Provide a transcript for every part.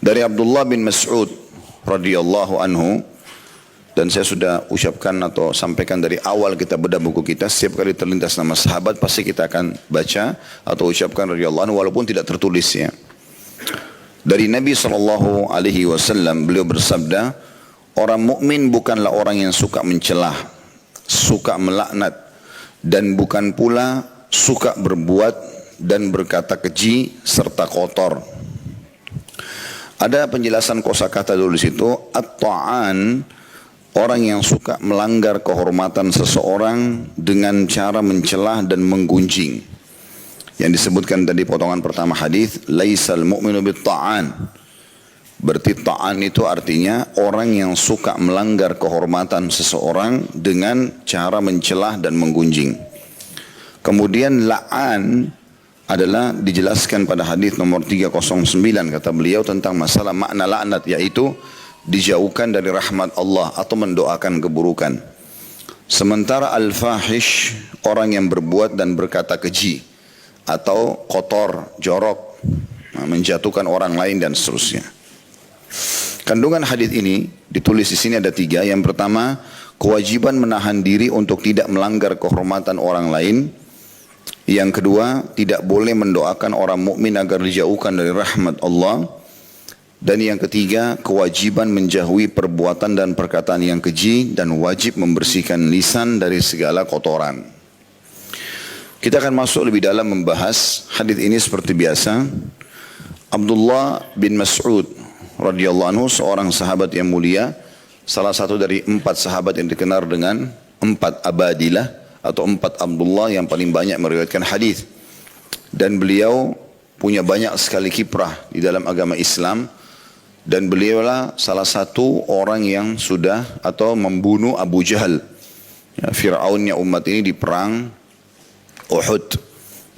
Dari Abdullah bin Mas'ud radhiyallahu anhu, dan saya sudah ucapkan atau sampaikan dari awal kita bedah buku kita, setiap kali terlintas nama sahabat pasti kita akan baca atau ucapkan radhiyallahu anhu walaupun tidak tertulis ya. Dari Nabi sallallahu alaihi wasallam beliau bersabda, orang mukmin bukanlah orang yang suka mencelah, suka melaknat, dan bukan pula suka berbuat dan berkata keji serta kotor. Ada penjelasan kosakata dulu di situ, at-ta'an, orang yang suka melanggar kehormatan seseorang dengan cara mencelah dan menggunjing. Yang disebutkan tadi potongan pertama hadis, laisal mu'minu bit-ta'an. Berarti ta'an itu artinya orang yang suka melanggar kehormatan seseorang dengan cara mencelah dan menggunjing. Kemudian la'an adalah dijelaskan pada hadis nomor 309 kata beliau tentang masalah makna laknat, yaitu dijauhkan dari rahmat Allah atau mendoakan keburukan. Sementara al-fahish, orang yang berbuat dan berkata keji atau kotor, jorok, menjatuhkan orang lain dan seterusnya. Kandungan hadis ini ditulis di sini ada 3. Yang pertama, kewajiban menahan diri untuk tidak melanggar kehormatan orang lain. Yang kedua, tidak boleh mendoakan orang mukmin agar dijauhkan dari rahmat Allah. Dan yang ketiga, kewajiban menjauhi perbuatan dan perkataan yang keji dan wajib membersihkan lisan dari segala kotoran. Kita akan masuk lebih dalam membahas hadis ini seperti biasa. Abdullah bin Mas'ud radhiyallahu anhu, seorang sahabat yang mulia, salah satu dari 4 sahabat yang dikenal dengan 4 abadilah atau 4 Abdullah yang paling banyak meriwayatkan hadis. Dan beliau punya banyak sekali kiprah di dalam agama Islam. Dan beliaulah salah satu orang yang sudah atau membunuh Abu Jahal, ya, Fir'aunnya umat ini di perang Uhud,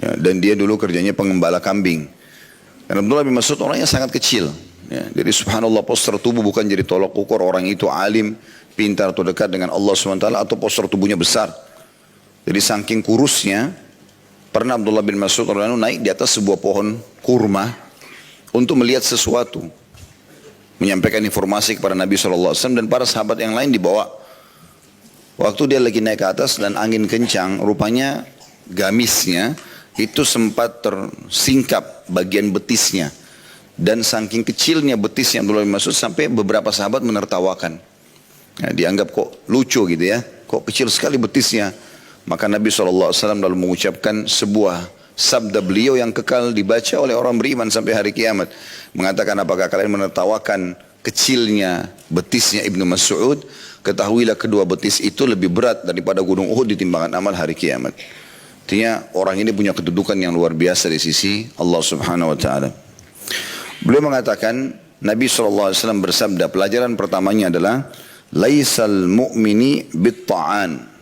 ya, dan dia dulu kerjanya pengembala kambing. Dan Abdullah bin Mas'ud orangnya sangat kecil, ya, jadi subhanallah postur tubuh bukan jadi tolok ukur orang itu alim, pintar atau dekat dengan Allah SWT, atau postur tubuhnya besar. Jadi saking kurusnya, pernah Abdullah bin Mas'ud naik di atas sebuah pohon kurma untuk melihat sesuatu, menyampaikan informasi kepada Nabi SAW dan para sahabat yang lain dibawa. Waktu dia lagi naik ke atas dan angin kencang, rupanya gamisnya itu sempat tersingkap bagian betisnya. Dan saking kecilnya betisnya Abdullah bin Mas'ud sampai beberapa sahabat menertawakan. Ya, dianggap kok lucu gitu ya, kok kecil sekali betisnya. Maka Nabi SAW lalu mengucapkan sebuah sabda beliau yang kekal dibaca oleh orang beriman sampai hari kiamat. Mengatakan, apakah kalian menertawakan kecilnya betisnya Ibnu Mas'ud? Ketahuilah kedua betis itu lebih berat daripada gunung Uhud di timbangan amal hari kiamat. Artinya orang ini punya kedudukan yang luar biasa di sisi Allah Subhanahu wa taala. Beliau mengatakan, Nabi SAW bersabda, pelajaran pertamanya adalah laisal mu'mini bit-ta'an.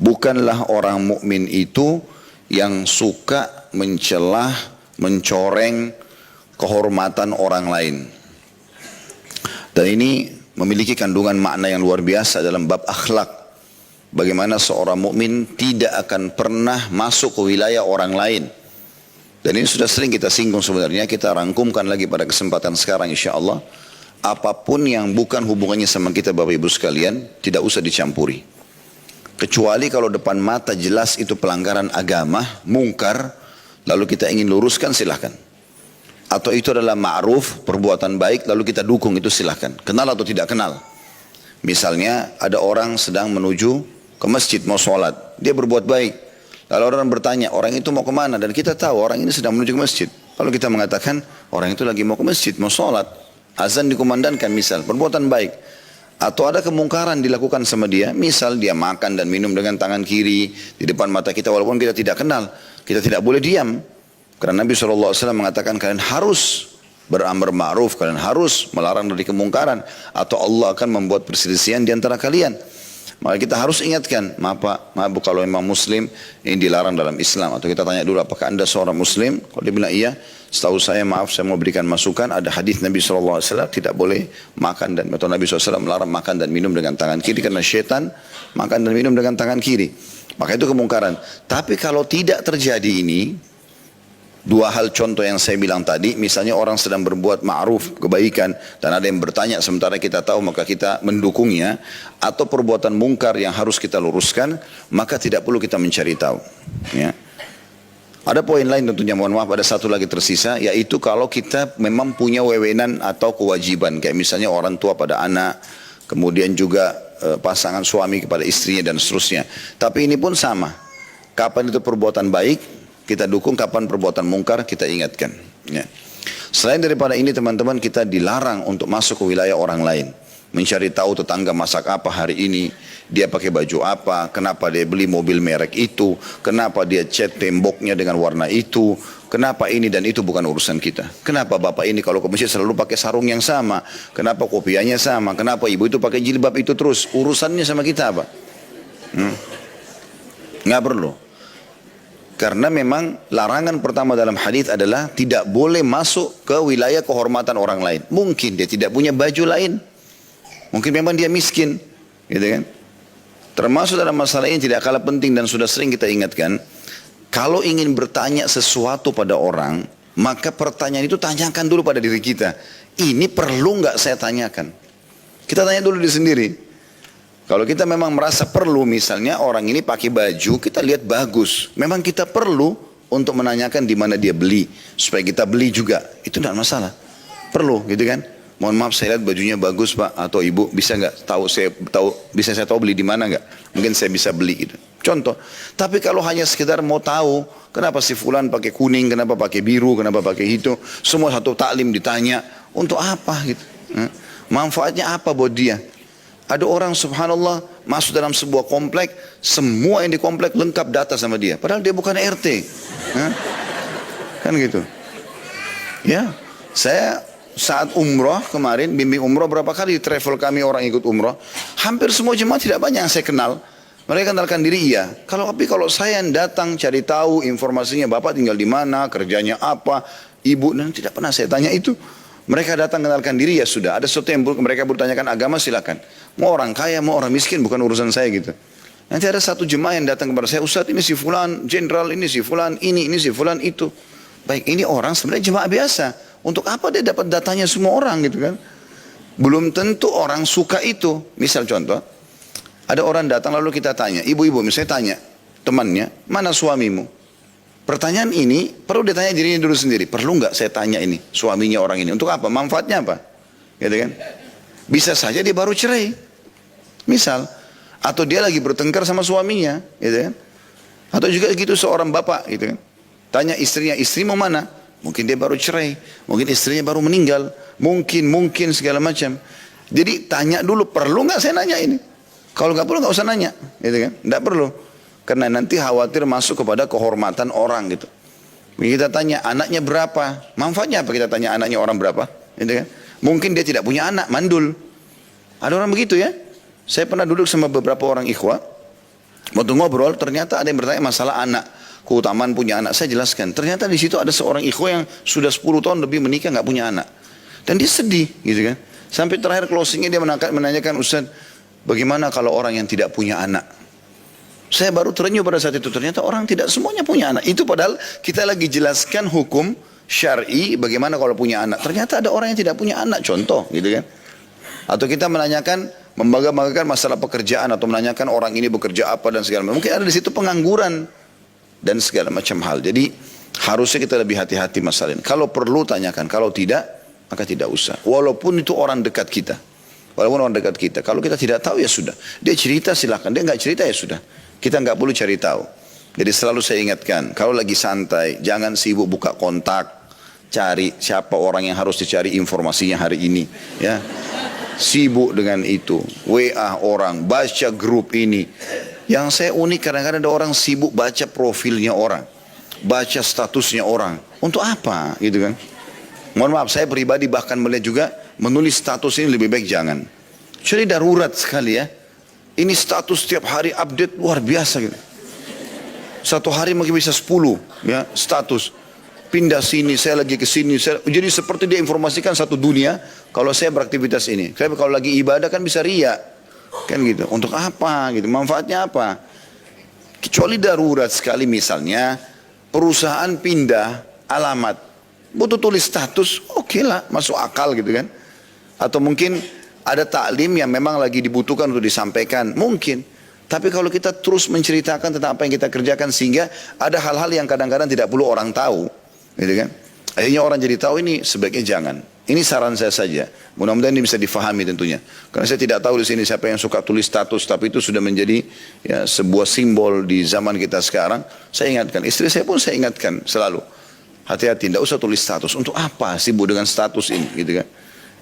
Bukanlah orang mukmin itu yang suka mencelah, mencoreng kehormatan orang lain. Dan ini memiliki kandungan makna yang luar biasa dalam bab akhlak. Bagaimana seorang mukmin tidak akan pernah masuk ke wilayah orang lain. Dan ini sudah sering kita singgung sebenarnya, kita rangkumkan lagi pada kesempatan sekarang insyaAllah. Apapun yang bukan hubungannya sama kita Bapak Ibu sekalian, tidak usah dicampuri. Kecuali kalau depan mata jelas itu pelanggaran agama, mungkar, lalu kita ingin luruskan, silahkan. Atau itu adalah ma'ruf, perbuatan baik, lalu kita dukung, itu silahkan. Kenal atau tidak kenal. Misalnya ada orang sedang menuju ke masjid, mau sholat. Dia berbuat baik. Lalu orang bertanya, orang itu mau kemana? Dan kita tahu orang ini sedang menuju ke masjid. Lalu kita mengatakan, orang itu lagi mau ke masjid, mau sholat. Azan dikumandangkan misal, perbuatan baik. Atau ada kemungkaran dilakukan sama dia, misal dia makan dan minum dengan tangan kiri di depan mata kita walaupun kita tidak kenal, kita tidak boleh diam. Karena Nabi SAW mengatakan kalian harus beramar ma'ruf, kalian harus melarang dari kemungkaran, atau Allah akan membuat perselisihan di antara kalian. Maka kita harus ingatkan, maaf Bu, kalau memang muslim ini dilarang dalam Islam. Atau kita tanya dulu, apakah anda seorang muslim? Kalau dia bilang iya, setahu saya, maaf saya mau berikan masukan, ada hadis Nabi SAW tidak boleh makan dan, atau Nabi SAW melarang makan dan minum dengan tangan kiri karena syaitan makan dan minum dengan tangan kiri. Maka itu kemungkaran. Tapi kalau tidak terjadi ini, Dua hal contoh yang saya bilang tadi, misalnya orang sedang berbuat ma'ruf, kebaikan, dan ada yang bertanya sementara kita tahu maka kita mendukungnya, atau perbuatan mungkar yang harus kita luruskan, maka tidak perlu kita mencari tahu. Ya. Ada poin lain tentunya, mohon maaf ada satu lagi tersisa, yaitu kalau kita memang punya wewenang atau kewajiban, kayak misalnya orang tua pada anak, kemudian juga pasangan suami kepada istrinya dan seterusnya. Tapi ini pun sama, kapan itu perbuatan baik, kita dukung, kapan perbuatan mungkar kita ingatkan. Ya. Selain daripada ini teman-teman, kita dilarang untuk masuk ke wilayah orang lain. Mencari tahu tetangga masak apa hari ini, dia pakai baju apa, kenapa dia beli mobil merek itu, kenapa dia cat temboknya dengan warna itu, kenapa ini dan itu bukan urusan kita. Kenapa bapak ini kalau ke masjid selalu pakai sarung yang sama, kenapa kopiahnya sama, kenapa ibu itu pakai jilbab itu terus, urusannya sama kita apa? Nggak perlu. Karena memang larangan pertama dalam hadis adalah tidak boleh masuk ke wilayah kehormatan orang lain. Mungkin dia tidak punya baju lain. Mungkin memang dia miskin. Gitu kan? Termasuk dalam masalah ini tidak kalah penting dan sudah sering kita ingatkan. Kalau ingin bertanya sesuatu pada orang, maka pertanyaan itu tanyakan dulu pada diri kita. Ini perlu nggak saya tanyakan? Kita tanya dulu diri sendiri. Kalau kita memang merasa perlu, misalnya orang ini pakai baju, kita lihat bagus. Memang kita perlu untuk menanyakan di mana dia beli, supaya kita beli juga. Itu tidak masalah. Perlu, gitu kan? Mohon maaf, saya lihat bajunya bagus pak, atau ibu bisa nggak bisa saya tahu beli di mana nggak? Mungkin saya bisa beli gitu. Contoh. Tapi kalau hanya sekedar mau tahu, kenapa si fulan pakai kuning, kenapa pakai biru, kenapa pakai itu, semua satu taklim ditanya, untuk apa gitu? Manfaatnya apa buat dia? Ada orang subhanallah masuk dalam sebuah komplek, semua yang di komplek lengkap data sama dia. Padahal dia bukan RT. Kan gitu. Ya, saya saat umrah kemarin, bimbing umrah berapa kali di travel kami orang ikut umrah. Hampir semua jemaah tidak banyak yang saya kenal. Mereka kenalkan diri iya. Tapi kalau saya yang datang cari tahu informasinya, bapak tinggal di mana, kerjanya apa, ibu, dan tidak pernah saya tanya itu. Mereka datang kenalkan diri ya sudah. Ada sesuatu yang mereka bertanyakan agama silakan. Mau orang kaya, mau orang miskin bukan urusan saya gitu. Nanti ada satu jemaah yang datang kepada saya, Ustaz ini si fulan jenderal, ini si fulan ini si fulan itu. Baik, ini orang sebenarnya jemaah biasa. Untuk apa dia dapat datanya semua orang gitu kan? Belum tentu orang suka itu. Misal contoh, ada orang datang lalu kita tanya, ibu-ibu misalnya tanya temannya, mana suamimu? Pertanyaan ini perlu ditanya dirinya dulu sendiri. Perlu nggak saya tanya ini suaminya orang ini? Untuk apa? Manfaatnya apa? Gitu kan? Bisa saja dia baru cerai. Misal. Atau dia lagi bertengkar sama suaminya. Gitu kan? Atau juga gitu seorang bapak. Gitu kan? Tanya istrinya, istri mau mana? Mungkin dia baru cerai. Mungkin istrinya baru meninggal. Mungkin segala macam. Jadi tanya dulu, perlu nggak saya nanya ini? Kalau nggak perlu nggak usah nanya. Gitu kan? Nggak perlu. Karena nanti khawatir masuk kepada kehormatan orang gitu. Kita tanya anaknya berapa? Manfaatnya apa kita tanya anaknya orang berapa? Gitu kan? Mungkin dia tidak punya anak, mandul. Ada orang begitu ya. Saya pernah duduk sama beberapa orang ikhwah. Waktu ngobrol ternyata ada yang bertanya masalah anak. Keutamaan punya anak. Saya jelaskan. Ternyata di situ ada seorang ikhwah yang sudah 10 tahun lebih menikah nggak punya anak. Dan dia sedih gitu kan. Sampai terakhir closingnya dia menanyakan, Ustaz, bagaimana kalau orang yang tidak punya anak? Saya baru terenyuh pada saat itu, ternyata orang tidak semuanya punya anak. Itu padahal kita lagi jelaskan hukum syar'i bagaimana kalau punya anak. Ternyata ada orang yang tidak punya anak, contoh gitu kan. Atau kita menanyakan, membanggakan masalah pekerjaan atau menanyakan orang ini bekerja apa dan segala macam. Mungkin ada di situ pengangguran dan segala macam hal. Jadi harusnya kita lebih hati-hati masalah ini. Kalau perlu tanyakan, kalau tidak maka tidak usah. Walaupun itu orang dekat kita. Walaupun orang dekat kita. Kalau kita tidak tahu ya sudah. Dia cerita silakan, dia nggak cerita ya sudah. Kita nggak perlu cari tahu. Jadi selalu saya ingatkan, kalau lagi santai, jangan sibuk buka kontak, cari siapa orang yang harus dicari informasinya hari ini. Ya, sibuk dengan itu, WA orang, baca grup ini. Yang saya unik kadang-kadang ada orang sibuk baca profilnya orang, baca statusnya orang. Untuk apa, gitu kan? Mohon maaf, saya pribadi bahkan melihat juga menulis status ini lebih baik jangan. Jadi darurat sekali ya. Ini status setiap hari update luar biasa gitu. Satu hari mungkin bisa 10 ya status. Pindah sini, saya lagi ke sini. Jadi seperti dia informasikan satu dunia kalau saya beraktivitas ini. Tapi kalau lagi ibadah kan bisa riya. Kan gitu. Untuk apa gitu? Manfaatnya apa? Kecuali darurat sekali misalnya perusahaan pindah alamat. Butuh tulis status, oke lah, masuk akal gitu kan. Atau mungkin ada taklim yang memang lagi dibutuhkan untuk disampaikan, mungkin. Tapi kalau kita terus menceritakan tentang apa yang kita kerjakan sehingga ada hal-hal yang kadang-kadang tidak perlu orang tahu, gitu kan. Akhirnya orang jadi tahu, ini sebaiknya jangan. Ini saran saya saja. Mudah-mudahan ini bisa difahami tentunya. Karena saya tidak tahu di sini siapa yang suka tulis status, tapi itu sudah menjadi ya, sebuah simbol di zaman kita sekarang. Saya ingatkan, istri saya pun saya ingatkan selalu. Hati-hati, tidak usah tulis status. Untuk apa sibuk dengan status ini, gitu kan?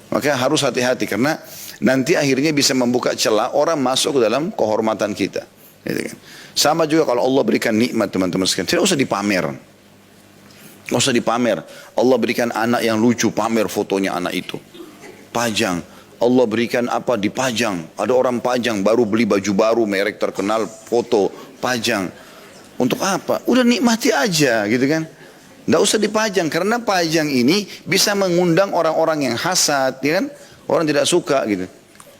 Maka harus hati-hati karena nanti akhirnya bisa membuka celah orang masuk ke dalam kehormatan kita. Gitu kan? Sama juga kalau Allah berikan nikmat teman-teman sekalian, tidak usah dipamer. Tidak usah dipamer. Allah berikan anak yang lucu, pamer fotonya anak itu. Pajang. Allah berikan apa, dipajang. Ada orang pajang, baru beli baju baru, merek terkenal, foto, pajang. Untuk apa? Udah nikmati aja gitu kan. Tidak usah dipajang, karena pajang ini bisa mengundang orang-orang yang hasad, ya kan? Orang tidak suka gitu.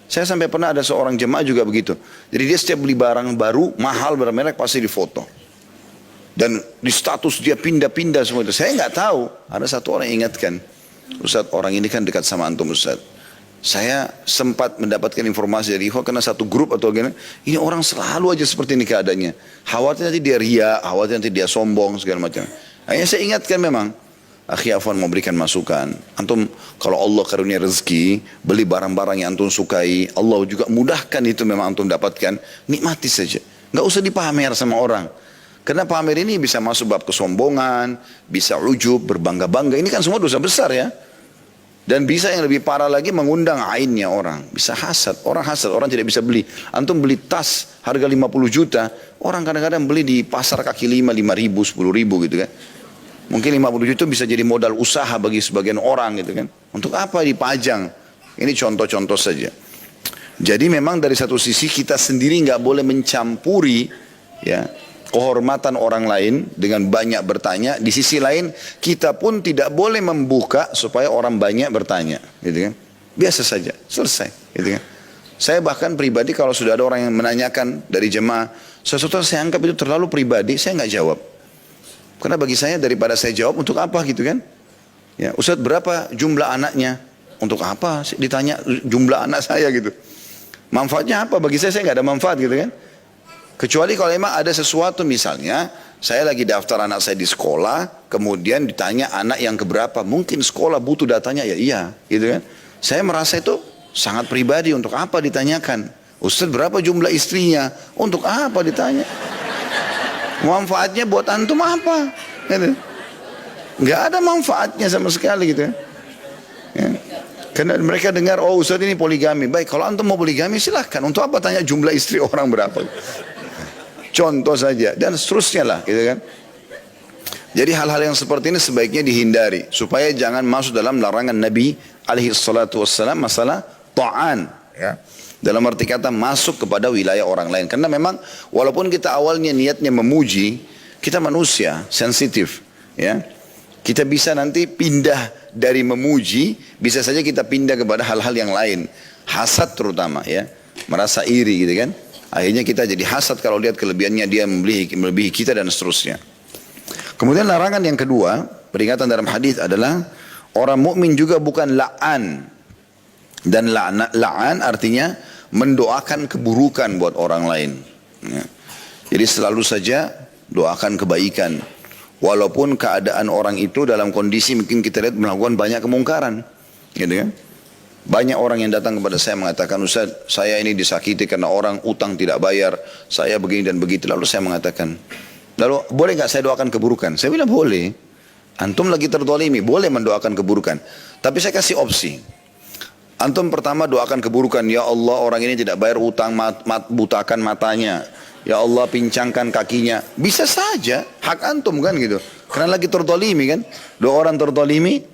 Saya sampai pernah ada seorang jemaah juga begitu. Jadi dia setiap beli barang baru, mahal bermerek pasti difoto. Dan di status dia pindah-pindah semua itu. Saya nggak tahu. Ada satu orang yang ingatkan, Ustaz, orang ini kan dekat sama antum Ustaz. Saya sempat mendapatkan informasi dari Ikhwan karena satu grup atau gimana. Ini orang selalu aja seperti ini keadaannya. Khawatir nanti dia ria, khawatir nanti dia sombong segala macam. Akhirnya saya ingatkan memang, akhi Afwan mau berikan masukan. Antum kalau Allah karunia rezeki, beli barang-barang yang antum sukai, Allah juga mudahkan itu memang antum dapatkan, nikmati saja. Nggak usah dipamer sama orang. Karena pamer ini bisa masuk bab kesombongan, bisa ujub, berbangga-bangga. Ini kan semua dosa besar ya. Dan bisa yang lebih parah lagi mengundang ainnya orang. Bisa hasad, orang tidak bisa beli. Antum beli tas harga 50 juta, orang kadang-kadang beli di pasar kaki 5 ribu, 10 ribu gitu kan. Mungkin 50 juta bisa jadi modal usaha bagi sebagian orang gitu kan. Untuk apa dipajang? Ini contoh-contoh saja. Jadi memang dari satu sisi kita sendiri nggak boleh mencampuri ya kehormatan orang lain dengan banyak bertanya. Di sisi lain kita pun tidak boleh membuka supaya orang banyak bertanya, gitu kan? Biasa saja, selesai, gitu kan? Saya bahkan pribadi kalau sudah ada orang yang menanyakan dari jemaah, sesuatu saya anggap itu terlalu pribadi, saya nggak jawab. Karena bagi saya daripada saya jawab untuk apa gitu kan? Ya, Ustaz berapa jumlah anaknya? Untuk apa ditanya jumlah anak saya gitu? Manfaatnya apa? Bagi saya nggak ada manfaat gitu kan? Kecuali kalau memang ada sesuatu misalnya, saya lagi daftar anak saya di sekolah, kemudian ditanya anak yang keberapa, mungkin sekolah butuh datanya, ya iya, gitu kan? Saya merasa itu sangat pribadi, untuk apa ditanyakan? Ustaz berapa jumlah istrinya? Untuk apa ditanya? Manfaatnya buat antum apa? Gitu. Nggak ada manfaatnya sama sekali gitu ya. Karena mereka dengar, oh Ustaz ini poligami. Baik, kalau antum mau poligami silahkan. Untuk apa tanya jumlah istri orang berapa? Contoh saja dan seterusnya lah, gitu kan. Jadi hal-hal yang seperti ini sebaiknya dihindari supaya jangan masuk dalam larangan Nabi alaihi salatu wassalam masalah ta'an ya. Dalam arti kata masuk kepada wilayah orang lain. Karena memang walaupun kita awalnya niatnya memuji, kita manusia sensitif ya. Kita bisa nanti pindah dari memuji, bisa saja kita pindah kepada hal-hal yang lain. Hasad terutama ya, merasa iri gitu kan. Akhirnya kita jadi hasad kalau lihat kelebihannya dia melebihi kita dan seterusnya. Kemudian larangan yang kedua, peringatan dalam hadis adalah orang mukmin juga bukan la'an. Dan la'an artinya mendoakan keburukan buat orang lain. Ya. Jadi selalu saja doakan kebaikan. Walaupun keadaan orang itu dalam kondisi mungkin kita lihat melakukan banyak kemungkaran. Gitu kan? Banyak orang yang datang kepada saya mengatakan, Ustaz, saya ini disakiti karena orang utang tidak bayar, saya begini dan begitu. Lalu saya mengatakan, lalu boleh nggak saya doakan keburukan? Saya bilang boleh. Antum lagi terdolimi, boleh mendoakan keburukan. Tapi saya kasih opsi. Antum pertama doakan keburukan, ya Allah orang ini tidak bayar utang, butakan matanya. Ya Allah pincangkan kakinya. Bisa saja, hak antum kan gitu. Karena lagi terdolimi kan. Doa orang terdolimi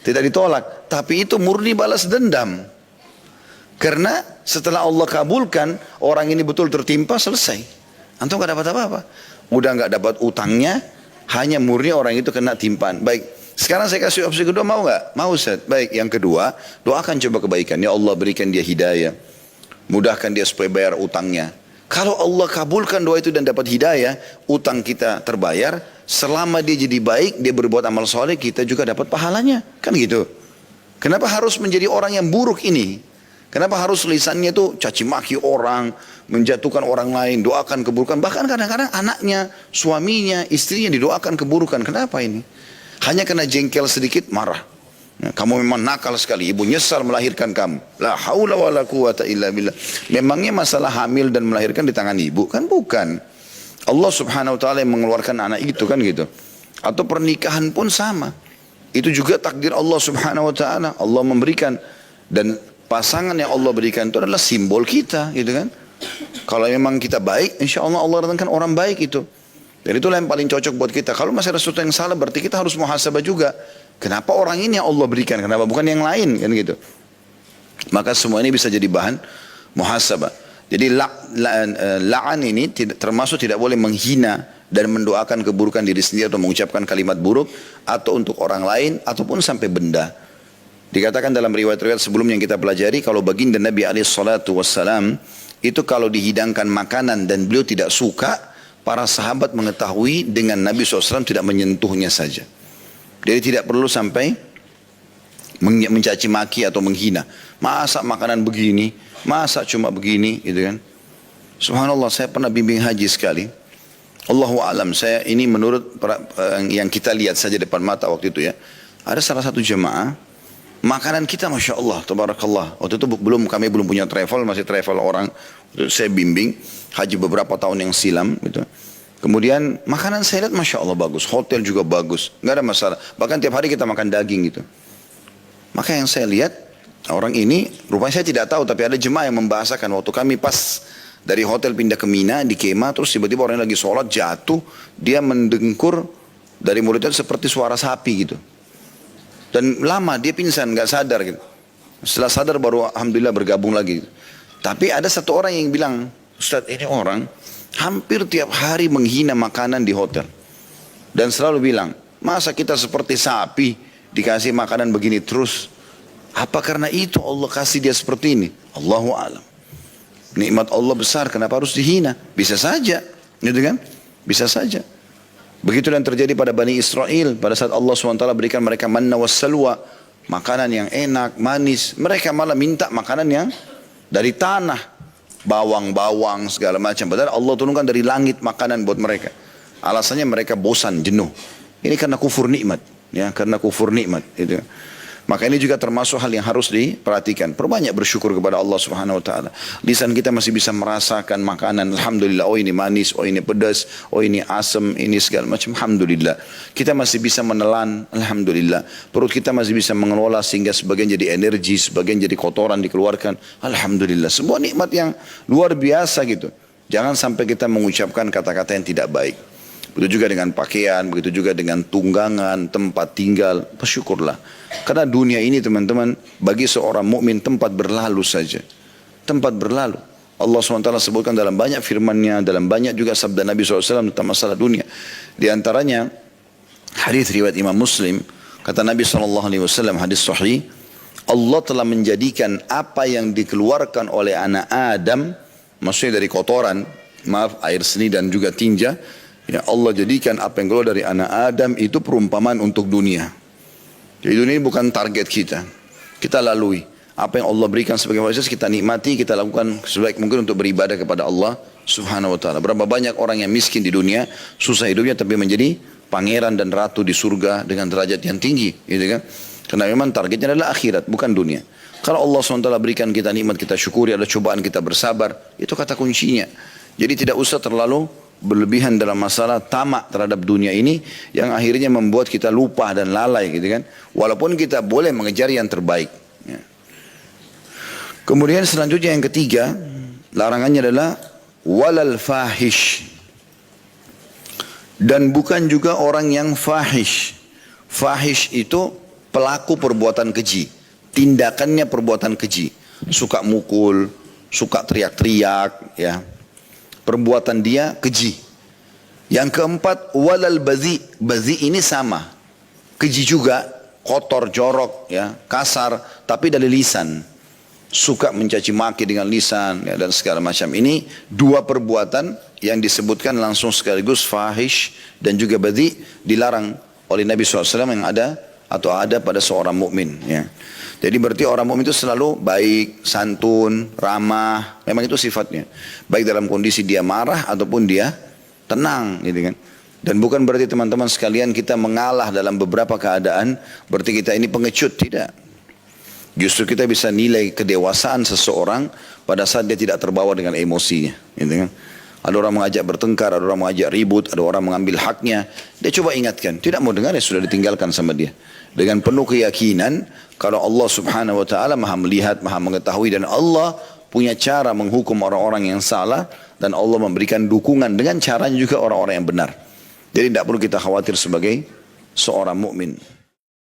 tidak ditolak. Tapi itu murni balas dendam. Karena setelah Allah kabulkan, orang ini betul tertimpa, selesai. Antum gak dapat apa-apa. Udah gak dapat utangnya, hanya murni orang itu kena timpaan. Baik, sekarang saya kasih opsi kedua, mau gak? Mau Ustaz. Baik, yang kedua, doakan coba kebaikan. Ya Allah berikan dia hidayah. Mudahkan dia supaya bayar utangnya. Kalau Allah kabulkan doa itu dan dapat hidayah, utang kita terbayar, selama dia jadi baik, dia berbuat amal soleh, kita juga dapat pahalanya. Kan gitu. Kenapa harus menjadi orang yang buruk ini? Kenapa harus lisannya itu caci maki orang, menjatuhkan orang lain, doakan keburukan. Bahkan kadang-kadang anaknya, suaminya, istrinya didoakan keburukan. Kenapa ini? Hanya karena jengkel sedikit marah. Nah, kamu memang nakal sekali, ibu nyesal melahirkan kamu. La haula wa la quwata illa billah. Memangnya masalah hamil dan melahirkan di tangan ibu? Kan bukan. Allah subhanahu wa ta'ala yang mengeluarkan anak itu kan gitu. Atau pernikahan pun sama. Itu juga takdir Allah subhanahu wa ta'ala. Allah memberikan. Dan pasangan yang Allah berikan itu adalah simbol kita gitu kan. Kalau memang kita baik, insya Allah Allah datangkan orang baik itu. Dan itulah yang paling cocok buat kita. Kalau masih ada sesuatu yang salah, berarti kita harus muhasabah juga. Kenapa orang ini yang Allah berikan? Kenapa bukan yang lain? Kan gitu. Maka semua ini bisa jadi bahan muhasabah. Jadi la'an ini termasuk tidak boleh menghina dan mendoakan keburukan diri sendiri atau mengucapkan kalimat buruk atau untuk orang lain ataupun sampai benda. Dikatakan dalam riwayat-riwayat sebelum yang kita pelajari, kalau baginda Nabi SAW itu kalau dihidangkan makanan dan beliau tidak suka, para sahabat mengetahui dengan Nabi SAW tidak menyentuhnya saja. Jadi tidak perlu sampai mencaci maki atau menghina. Masa makanan begini, masa cuma begini, gitu kan? Subhanallah, saya pernah bimbing haji sekali. Allahu a'lam, saya ini menurut yang kita lihat saja depan mata waktu itu ya. Ada salah satu jemaah, makanan kita Masya Allah, tabarakallah. Waktu itu kami belum punya travel, masih travel orang. Waktu itu saya bimbing haji beberapa tahun yang silam, gitu. Kemudian makanan saya lihat Masya Allah bagus, hotel juga bagus, nggak ada masalah. Bahkan tiap hari kita makan daging gitu. Maka yang saya lihat, orang ini, rupanya saya tidak tahu, tapi ada jemaah yang membahasakan waktu kami pas dari hotel pindah ke Mina, di kemah, terus tiba-tiba orang lagi sholat jatuh, dia mendengkur dari mulutnya seperti suara sapi gitu. Dan lama dia pingsan, nggak sadar gitu. Setelah sadar baru alhamdulillah bergabung lagi. Gitu. Tapi ada satu orang yang bilang, Ustaz ini orang hampir tiap hari menghina makanan di hotel. Dan selalu bilang, masa kita seperti sapi dikasih makanan begini terus? Apa karena itu Allah kasih dia seperti ini? Allahu a'lam. Nikmat Allah besar, kenapa harus dihina? Bisa saja, gitu kan? Bisa saja. Begitu yang terjadi pada Bani Israel pada saat Allah SWT berikan mereka manna was salwa, makanan yang enak, manis. Mereka malah minta makanan yang dari tanah. Bawang-bawang segala macam. Padahal Allah turunkan dari langit makanan buat mereka. Alasannya mereka bosan, jenuh. Ini karena kufur nikmat, ya, karena kufur nikmat. Itu. Maka ini juga termasuk hal yang harus diperhatikan. Perbanyak bersyukur kepada Allah Subhanahu Wa Taala. Lisan kita masih bisa merasakan makanan. Alhamdulillah. Oh ini manis, oh ini pedas, oh ini asam, ini segala macam. Alhamdulillah. Kita masih bisa menelan. Alhamdulillah. Perut kita masih bisa mengelola sehingga sebagian jadi energi, sebagian jadi kotoran dikeluarkan. Alhamdulillah. Sebuah nikmat yang luar biasa gitu. Jangan sampai kita mengucapkan kata-kata yang tidak baik. Begitu juga dengan pakaian, begitu juga dengan tunggangan, tempat tinggal. Bersyukurlah. Karena dunia ini teman-teman, bagi seorang mukmin tempat berlalu saja. Tempat berlalu. Allah SWT sebutkan dalam banyak firman-Nya, dalam banyak juga sabda Nabi SAW tentang masalah dunia. Di antaranya, hadis riwayat Imam Muslim, kata Nabi SAW, hadis sahih, Allah telah menjadikan apa yang dikeluarkan oleh anak Adam, maksudnya dari kotoran, maaf, air seni dan juga tinja, ya Allah jadikan apa yang keluar dari anak Adam itu perumpamaan untuk dunia. Jadi dunia ini bukan target kita. Kita lalui. Apa yang Allah berikan sebagai fasilitas kita nikmati, kita lakukan sebaik mungkin untuk beribadah kepada Allah Subhanahu Wa Taala. Berapa banyak orang yang miskin di dunia, susah hidupnya tapi menjadi pangeran dan ratu di surga dengan derajat yang tinggi, gitu kan? Karena memang targetnya adalah akhirat, bukan dunia. Kalau Allah SWT berikan kita nikmat, kita syukuri, ada cobaan kita bersabar, itu kata kuncinya. Jadi tidak usah terlalu berlebihan dalam masalah tamak terhadap dunia ini yang akhirnya membuat kita lupa dan lalai, gitu kan? Walaupun kita boleh mengejar yang terbaik. Ya. Kemudian selanjutnya yang ketiga, larangannya adalah walal fahish, dan bukan juga orang yang fahish. Fahish itu pelaku perbuatan keji, tindakannya perbuatan keji, suka mukul, suka teriak-teriak, ya. Perbuatan dia keji. Yang keempat, walal bazi. Bazi ini sama, keji juga, kotor, jorok, ya, kasar, tapi dari lisan. suka mencaci maki dengan lisan ya, dan segala macam. Ini dua perbuatan yang disebutkan langsung sekaligus fahish dan juga badhi, dilarang oleh Nabi SAW yang ada atau ada pada seorang mukmin. Ya. Jadi berarti orang mukmin itu selalu baik, santun, ramah. Memang itu sifatnya. Baik dalam kondisi dia marah ataupun dia tenang, gitu kan. Dan bukan berarti teman-teman sekalian kita mengalah dalam beberapa keadaan, berarti kita ini pengecut, tidak. Justru kita bisa nilai kedewasaan seseorang pada saat dia tidak terbawa dengan emosinya, gitu kan. Ada orang mengajak bertengkar, ada orang mengajak ribut, ada orang mengambil haknya. Dia coba ingatkan, tidak mau dengar ya sudah ditinggalkan sama dia. Dengan penuh keyakinan kalau Allah Subhanahu wa taala Maha melihat, Maha mengetahui, dan Allah punya cara menghukum orang-orang yang salah, dan Allah memberikan dukungan dengan caranya juga orang-orang yang benar. Jadi tidak perlu kita khawatir sebagai seorang mukmin.